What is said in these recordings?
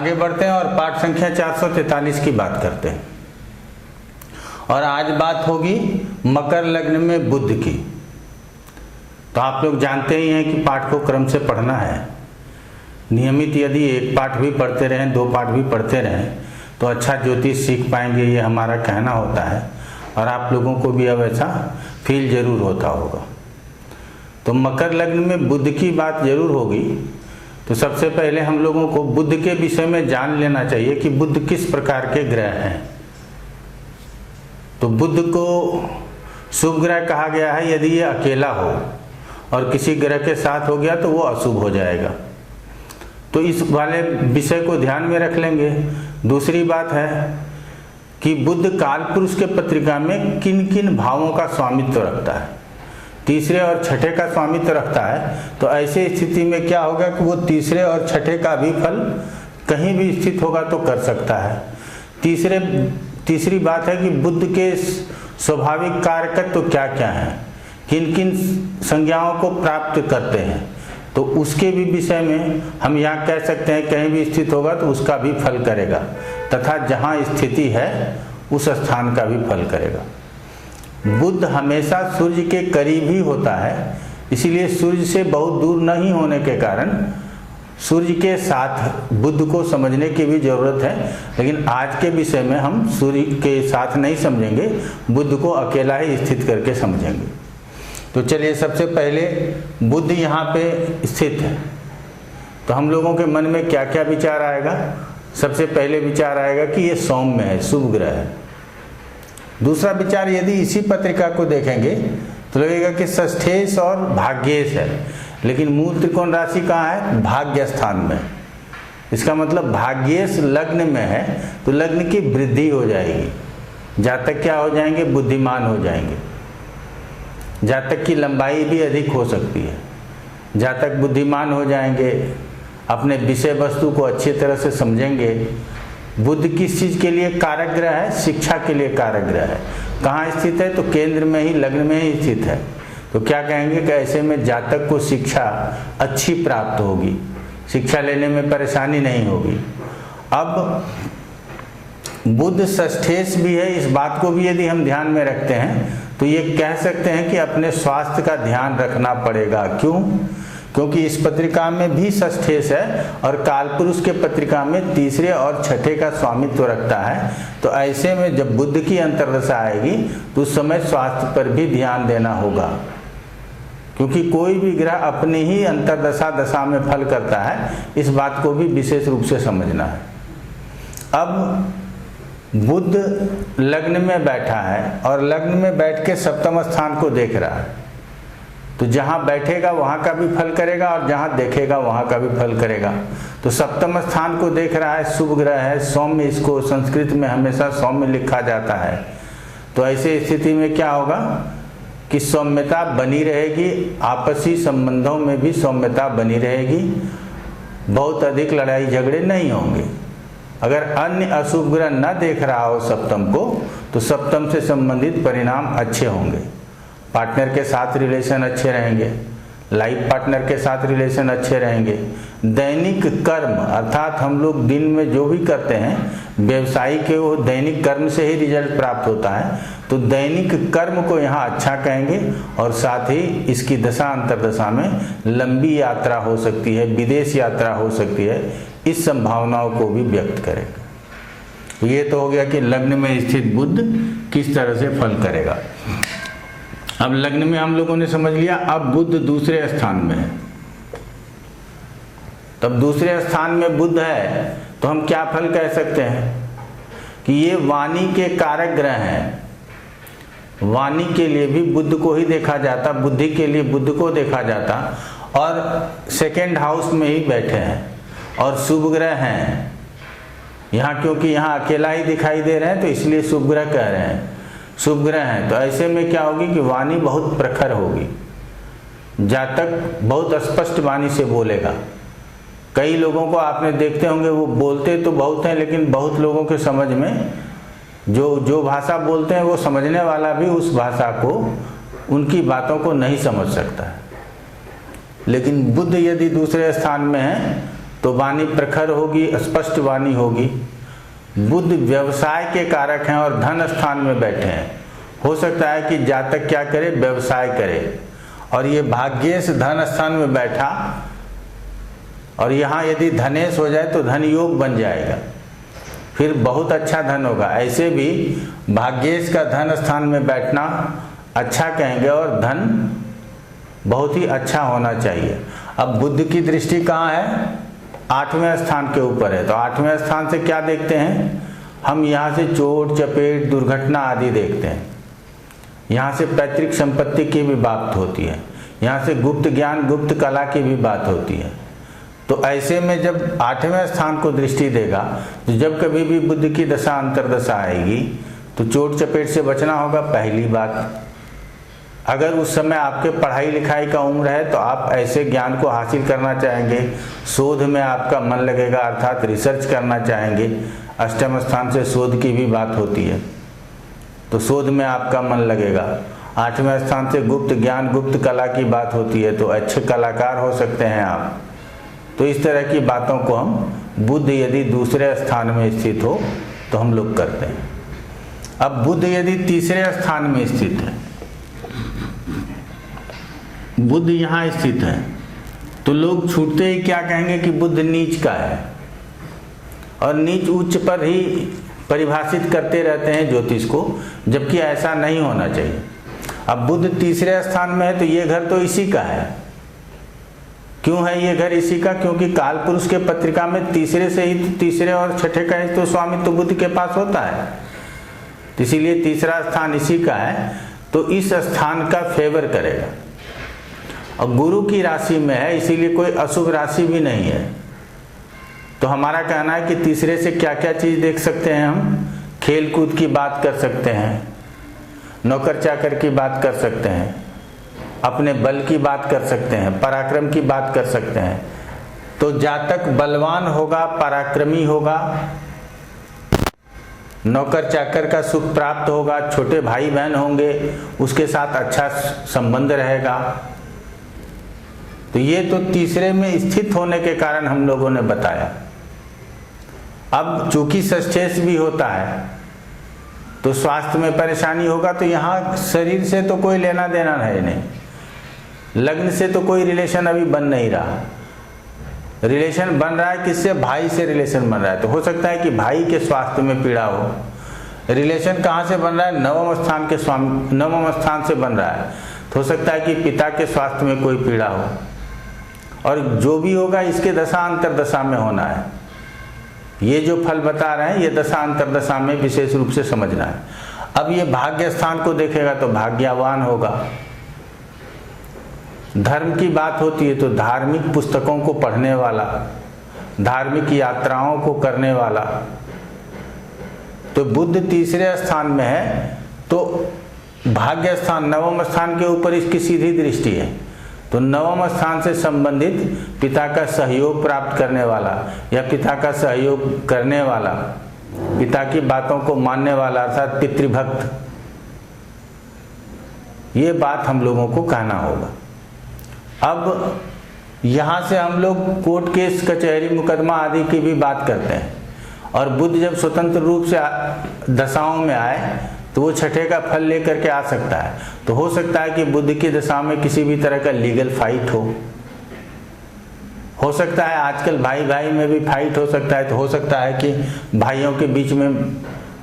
आगे बढ़ते हैं और पाठ संख्या 443 की बात करते हैं। और आज बात होगी मकर लग्न में बुध की। तो आप लोग जानते ही हैं कि पाठ को क्रम से पढ़ना है। नियमित यदि एक पाठ भी पढ़ते रहें, 2 पाठ भी पढ़ते रहें तो अच्छा ज्योतिष सीख पाएंगे, ये हमारा कहना होता है। और आप लोगों को भी अब ऐसा फील जरूर होता होगा। तो मकर लग्न में बुध की बात जरूर होगी। तो सबसे पहले हम लोगों को बुध के विषय में जान लेना चाहिए कि बुध किस प्रकार के ग्रह हैं। तो बुध को शुभ ग्रह कहा गया है यदि ये अकेला हो, और किसी ग्रह के साथ हो गया तो वो अशुभ हो जाएगा। तो इस वाले विषय को ध्यान में रख लेंगे। दूसरी बात है कि बुध कालपुरुष के पत्रिका में किन किन भावों का स्वामित्व रखता है। तीसरे और छठे का स्वामित्व रखता है। तो ऐसे स्थिति में क्या होगा कि वो तीसरे और छठे का भी फल कहीं भी स्थित होगा तो कर सकता है। तीसरी बात है कि बुध के स्वाभाविक कारकत्व तो क्या क्या हैं, किन किन संज्ञाओं को प्राप्त करते हैं। तो उसके भी विषय में हम यहाँ कह सकते हैं कहीं भी स्थित होगा तो उसका भी फल करेगा, तथा जहाँ स्थिति है उस स्थान का भी फल करेगा। बुध हमेशा सूर्य के करीब ही होता है, इसीलिए सूर्य से बहुत दूर नहीं होने के कारण सूर्य के साथ बुध को समझने की भी जरूरत है। लेकिन आज के विषय में हम सूर्य के साथ नहीं समझेंगे, बुध को अकेला ही स्थित करके समझेंगे। तो चलिए, सबसे पहले बुध यहाँ पे स्थित है तो हम लोगों के मन में क्या क्या विचार आएगा। सबसे पहले विचार आएगा कि ये सौम्य है, शुभ ग्रह है। दूसरा विचार, यदि इसी पत्रिका को देखेंगे तो लगेगा कि षष्ठेश और भाग्येश है, लेकिन मूल त्रिकोण राशि कहाँ है, भाग्य स्थान में। इसका मतलब भाग्येश लग्न में है तो लग्न की वृद्धि हो जाएगी। जातक क्या हो जाएंगे, बुद्धिमान हो जाएंगे। जातक की लंबाई भी अधिक हो सकती है। जातक बुद्धिमान हो जाएंगे, अपने विषय वस्तु को अच्छी तरह से समझेंगे। बुध किस चीज के लिए कारक ग्रह है, शिक्षा के लिए कारक ग्रह है। कहाँ स्थित है, तो केंद्र में ही, लग्न में ही स्थित है। तो क्या कहेंगे कि ऐसे में जातक को शिक्षा अच्छी प्राप्त होगी, शिक्षा लेने में परेशानी नहीं होगी। अब बुध षष्ठेश भी है, इस बात को भी यदि हम ध्यान में रखते हैं तो ये कह सकते हैं कि अपने स्वास्थ्य का ध्यान रखना पड़ेगा। क्यों? क्योंकि इस पत्रिका में भी षष्ठेश है और कालपुरुष के पत्रिका में तीसरे और छठे का स्वामित्व रखता है। तो ऐसे में जब बुध की अंतर्दशा आएगी तो उस समय स्वास्थ्य पर भी ध्यान देना होगा, क्योंकि कोई भी ग्रह अपनी ही अंतर्दशा दशा में फल करता है। इस बात को भी विशेष रूप से समझना है। अब बुध लग्न में बैठा है और लग्न में बैठ के सप्तम स्थान को देख रहा है। तो जहाँ बैठेगा वहाँ का भी फल करेगा और जहाँ देखेगा वहाँ का भी फल करेगा। तो सप्तम स्थान को देख रहा है, शुभ ग्रह है, सौम्य, इसको संस्कृत में हमेशा सौम्य लिखा जाता है। तो ऐसे स्थिति में क्या होगा कि सौम्यता बनी रहेगी, आपसी संबंधों में भी सौम्यता बनी रहेगी, बहुत अधिक लड़ाई झगड़े नहीं होंगे। अगर अन्य अशुभ ग्रह न देख रहा हो सप्तम को तो सप्तम से संबंधित परिणाम अच्छे होंगे। पार्टनर के साथ रिलेशन अच्छे रहेंगे, लाइफ पार्टनर के साथ रिलेशन अच्छे रहेंगे। दैनिक कर्म अर्थात हम लोग दिन में जो भी करते हैं व्यवसायी के, वो दैनिक कर्म से ही रिजल्ट प्राप्त होता है। तो दैनिक कर्म को यहाँ अच्छा कहेंगे और साथ ही इसकी दशा अंतर्दशा में लंबी यात्रा हो सकती है, विदेश यात्रा हो सकती है, इस संभावनाओं को भी व्यक्त करेगा। ये तो हो गया कि लग्न में स्थित बुध किस तरह से फल करेगा। अब लग्न में हम लोगों ने समझ लिया। अब बुध दूसरे स्थान में है। तब दूसरे स्थान में बुध है तो हम क्या फल कह सकते हैं कि ये वाणी के कारक ग्रह हैं। वाणी के लिए भी बुध को ही देखा जाता, बुद्धि के लिए बुध को देखा जाता, और सेकेंड हाउस में ही बैठे हैं और शुभ ग्रह हैं यहाँ। क्योंकि यहाँ अकेला ही दिखाई दे रहे हैं तो इसलिए शुभ ग्रह कह रहे हैं, शुभ ग्रह हैं। तो ऐसे में क्या होगी कि वाणी बहुत प्रखर होगी, जातक बहुत स्पष्ट वाणी से बोलेगा। कई लोगों को आपने देखते होंगे वो बोलते तो बहुत हैं, लेकिन बहुत लोगों के समझ में जो भाषा बोलते हैं वो समझने वाला भी उस भाषा को, उनकी बातों को नहीं समझ सकता है। लेकिन बुध यदि दूसरे स्थान में है तो वाणी प्रखर होगी, स्पष्ट वाणी होगी। बुध व्यवसाय के कारक हैं और धन स्थान में बैठे हैं। हो सकता है कि जातक क्या करे, व्यवसाय करे, और ये भाग्येश धन स्थान में बैठा, और यहाँ यदि धनेश हो जाए तो धन योग बन जाएगा, फिर बहुत अच्छा धन होगा। ऐसे भी भाग्येश का धन स्थान में बैठना अच्छा कहेंगे, और धन बहुत ही अच्छा होना चाहिए। अब बुध की दृष्टि कहाँ है? 8वें स्थान के ऊपर है। तो 8वें स्थान से क्या देखते हैं हम? यहाँ से चोट चपेट दुर्घटना आदि देखते हैं। यहाँ से पैतृक संपत्ति की भी बात होती है, यहाँ से गुप्त ज्ञान गुप्त कला की भी बात होती है। तो ऐसे में जब 8वें स्थान को दृष्टि देगा, तो जब कभी भी बुध की दशा अंतर्दशा आएगी तो चोट चपेट से बचना होगा, पहली बात। अगर उस समय आपके पढ़ाई लिखाई का उम्र है तो आप ऐसे ज्ञान को हासिल करना चाहेंगे, शोध में आपका मन लगेगा, अर्थात रिसर्च करना चाहेंगे। अष्टम स्थान से शोध की भी बात होती है, तो शोध में आपका मन लगेगा। 8वें स्थान से गुप्त ज्ञान गुप्त कला की बात होती है, तो अच्छे कलाकार हो सकते हैं आप। तो इस तरह की बातों को हम, बुध यदि दूसरे स्थान में स्थित हो तो हम लोग करते हैं। अब बुध यदि तीसरे स्थान में स्थित है, बुध यहाँ स्थित है, तो लोग छूटते ही क्या कहेंगे कि बुध नीच का है, और नीच उच्च पर ही परिभाषित करते रहते हैं ज्योतिष को, जबकि ऐसा नहीं होना चाहिए। अब बुध तीसरे स्थान में है तो ये घर तो इसी का है। क्यों है ये घर इसी का? क्योंकि काल पुरुष के पत्रिका में तीसरे से ही, तीसरे और छठे का ही तो स्वामित्व तो बुध के पास होता है, तो इसीलिए तीसरा स्थान इसी का है, तो इस स्थान का फेवर करेगा। और गुरु की राशि में है, इसीलिए कोई अशुभ राशि भी नहीं है। तो हमारा कहना है कि तीसरे से क्या क्या चीज देख सकते हैं हम? खेल कूद की बात कर सकते हैं, नौकर चाकर की बात कर सकते हैं, अपने बल की बात कर सकते हैं, पराक्रम की बात कर सकते हैं। तो जातक बलवान होगा, पराक्रमी होगा, नौकर चाकर का सुख प्राप्त होगा, छोटे भाई बहन होंगे, उसके साथ अच्छा संबंध रहेगा। तो ये तो तीसरे में स्थित होने के कारण हम लोगों ने बताया। अब चूंकि षष्ठेश भी होता है तो स्वास्थ्य में परेशानी होगा, तो यहाँ शरीर से तो कोई लेना देना है नहीं, लग्न से तो कोई रिलेशन अभी बन नहीं रहा। रिलेशन बन रहा है किससे? भाई से रिलेशन बन रहा है। तो हो सकता है कि भाई के स्वास्थ्य में पीड़ा हो। रिलेशन कहाँ से बन रहा है? नवम स्थान के स्वामी, नवम स्थान से बन रहा है। तो हो सकता है कि पिता के स्वास्थ्य में कोई पीड़ा हो, और जो भी होगा इसके दशा अंतर्दशा में होना है। ये जो फल बता रहे हैं ये दशा अंतर्दशा में विशेष रूप से समझना है। अब ये भाग्य स्थान को देखेगा तो भाग्यवान होगा। धर्म की बात होती है तो धार्मिक पुस्तकों को पढ़ने वाला, धार्मिक यात्राओं को करने वाला। तो बुध तीसरे स्थान में है तो भाग्य स्थान नवम स्थान के ऊपर इसकी सीधी दृष्टि है, तो नवम स्थान से संबंधित पिता का सहयोग प्राप्त करने वाला या पिता का सहयोग करने वाला, पिता की बातों को मानने वाला, अर्थात पितृभक्त, ये बात हम लोगों को कहना होगा। अब यहाँ से हम लोग कोर्ट केस कचहरी मुकदमा आदि की भी बात करते हैं, और बुध जब स्वतंत्र रूप से दशाओं में आए तो वो छठे का फल लेकर के आ सकता है। तो हो सकता है कि बुध की दशा में किसी भी तरह का लीगल फाइट हो सकता है आजकल भाई भाई में भी फाइट हो सकता है, तो हो सकता है कि भाइयों के बीच में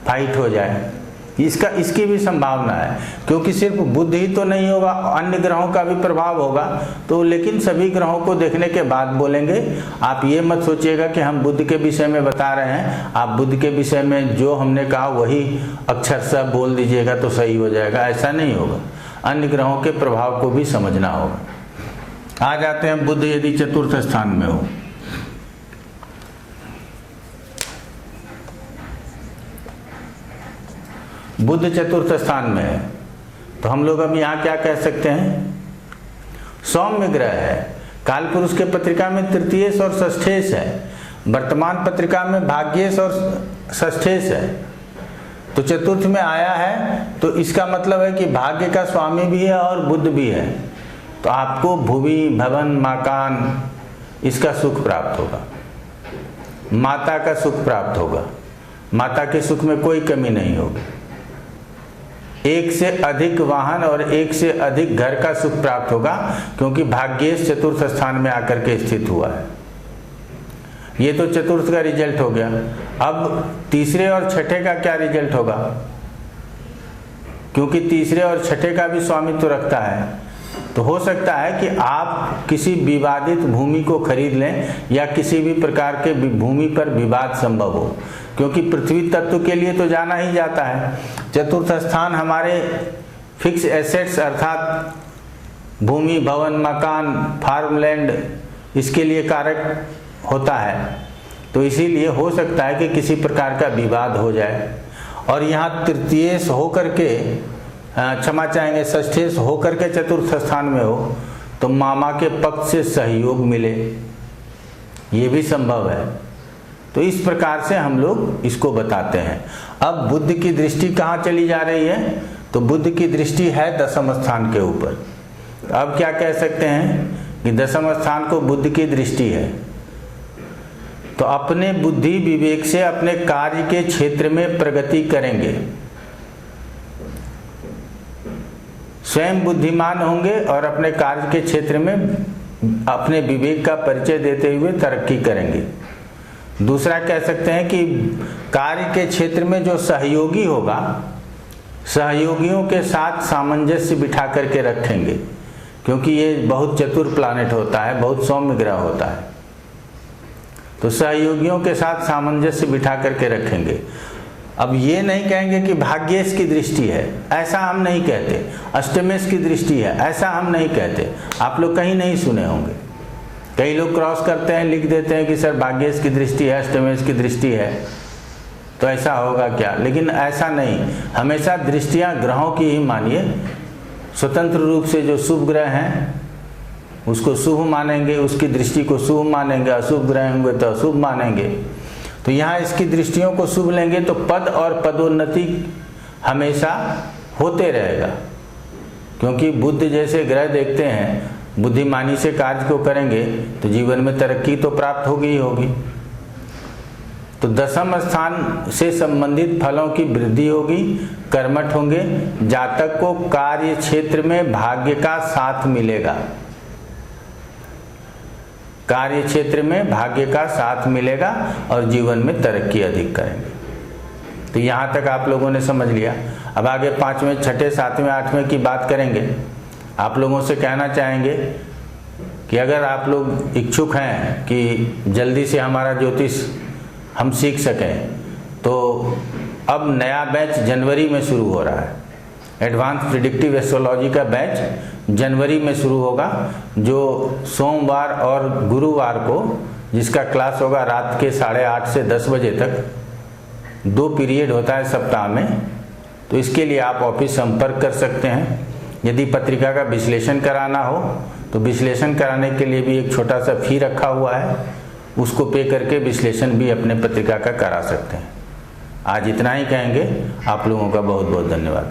फाइट हो जाए, इसकी भी संभावना है। क्योंकि सिर्फ बुध ही तो नहीं होगा, अन्य ग्रहों का भी प्रभाव होगा। तो लेकिन सभी ग्रहों को देखने के बाद बोलेंगे। आप ये मत सोचिएगा कि हम बुध के विषय में बता रहे हैं, आप बुध के विषय में जो हमने कहा वही अक्षरशः बोल दीजिएगा तो सही हो जाएगा, ऐसा नहीं होगा। अन्य ग्रहों के प्रभाव को भी समझना होगा। आ जाते हैं बुध यदि चतुर्थ स्थान में हो। बुध चतुर्थ स्थान में है तो हम लोग अब यहाँ क्या कह सकते हैं? सौम्य ग्रह है। काल पुरुष के पत्रिका में तृतीयेश और षष्ठेश है, वर्तमान पत्रिका में भाग्येश और षष्ठेश है। तो चतुर्थ में आया है तो इसका मतलब है कि भाग्य का स्वामी भी है और बुध भी है। तो आपको भूमि भवन मकान इसका सुख प्राप्त होगा। माता का सुख प्राप्त होगा, माता के सुख में कोई कमी नहीं होगी। एक से अधिक वाहन और एक से अधिक घर का सुख प्राप्त होगा, क्योंकि भाग्येश चतुर्थ स्थान में आकर के स्थित हुआ है। ये तो चतुर्थ का रिजल्ट हो गया। अब तीसरे और छठे का क्या रिजल्ट होगा, क्योंकि तीसरे और छठे का भी स्वामित्व रखता है। तो हो सकता है कि आप किसी विवादित भूमि को खरीद लें या किसी भी प्रकार के भूमि पर विवाद संभव हो, क्योंकि पृथ्वी तत्व के लिए तो जाना ही जाता है। चतुर्थ स्थान हमारे फिक्स एसेट्स अर्थात भूमि, भवन, मकान, फार्मलैंड, इसके लिए कारक होता है। तो इसीलिए हो सकता है कि किसी प्रकार का विवाद हो जाए। और यहाँ तृतीयेश होकर के, क्षमा चाहेंगे, षष्ठेश होकर के चतुर्थ स्थान में हो तो मामा के पक्ष से सहयोग मिले, ये भी संभव है। तो इस प्रकार से हम लोग इसको बताते हैं। अब बुध की दृष्टि कहाँ चली जा रही है, तो बुध की दृष्टि है दशम स्थान के ऊपर। अब क्या कह सकते हैं कि दशम स्थान को बुध की दृष्टि है, तो अपने बुद्धि विवेक से अपने कार्य के क्षेत्र में प्रगति करेंगे, स्वयं बुद्धिमान होंगे और अपने कार्य के क्षेत्र में अपने विवेक का परिचय देते हुए तरक्की करेंगे। दूसरा कह सकते हैं कि कार्य के क्षेत्र में जो सहयोगी होगा, सहयोगियों के साथ सामंजस्य बिठा करके रखेंगे, क्योंकि ये बहुत चतुर प्लानेट होता है, बहुत सौम्य ग्रह होता है। तो सहयोगियों के साथ सामंजस्य बिठा करके रखेंगे। अब ये नहीं कहेंगे कि भाग्येश की दृष्टि है, ऐसा हम नहीं कहते। अष्टमेश की दृष्टि है, ऐसा हम नहीं कहते। आप लोग कहीं नहीं सुने होंगे। कई लोग क्रॉस करते हैं, लिख देते हैं कि सर भाग्येश की दृष्टि है, अष्टमेश की दृष्टि है, तो ऐसा होगा क्या। लेकिन ऐसा नहीं, हमेशा दृष्टियां ग्रहों की ही मानिए। स्वतंत्र रूप से जो शुभ ग्रह हैं उसको शुभ मानेंगे, उसकी दृष्टि को शुभ मानेंगे। अशुभ ग्रह होंगे तो अशुभ मानेंगे। तो यहाँ इसकी दृष्टियों को शुभ लेंगे तो पद और पदोन्नति हमेशा होते रहेगा, क्योंकि बुध जैसे ग्रह देखते हैं, बुद्धिमानी से कार्य को करेंगे तो जीवन में तरक्की तो प्राप्त होगी ही होगी। तो दशम स्थान से संबंधित फलों की वृद्धि होगी, कर्मठ होंगे। जातक को कार्य क्षेत्र में भाग्य का साथ मिलेगा, कार्य क्षेत्र में भाग्य का साथ मिलेगा और जीवन में तरक्की अधिक करेंगे। तो यहाँ तक आप लोगों ने समझ लिया। अब आगे 5वें, 6ठे, 7वें, 8वें की बात करेंगे। आप लोगों से कहना चाहेंगे कि अगर आप लोग इच्छुक हैं कि जल्दी से हमारा ज्योतिष हम सीख सकें, तो अब नया बैच जनवरी में शुरू हो रहा है। एडवांस प्रिडिक्टिव एस्ट्रोलॉजी का बैच जनवरी में शुरू होगा, जो सोमवार और गुरुवार को, जिसका क्लास होगा रात के 8:30 से 10 बजे तक। 2 पीरियड होता है सप्ताह में। तो इसके लिए आप ऑफिस संपर्क कर सकते हैं। यदि पत्रिका का विश्लेषण कराना हो तो विश्लेषण कराने के लिए भी एक छोटा सा फी रखा हुआ है, उसको पे करके विश्लेषण भी अपने पत्रिका का करा सकते हैं। आज इतना ही कहेंगे। आप लोगों का बहुत बहुत धन्यवाद।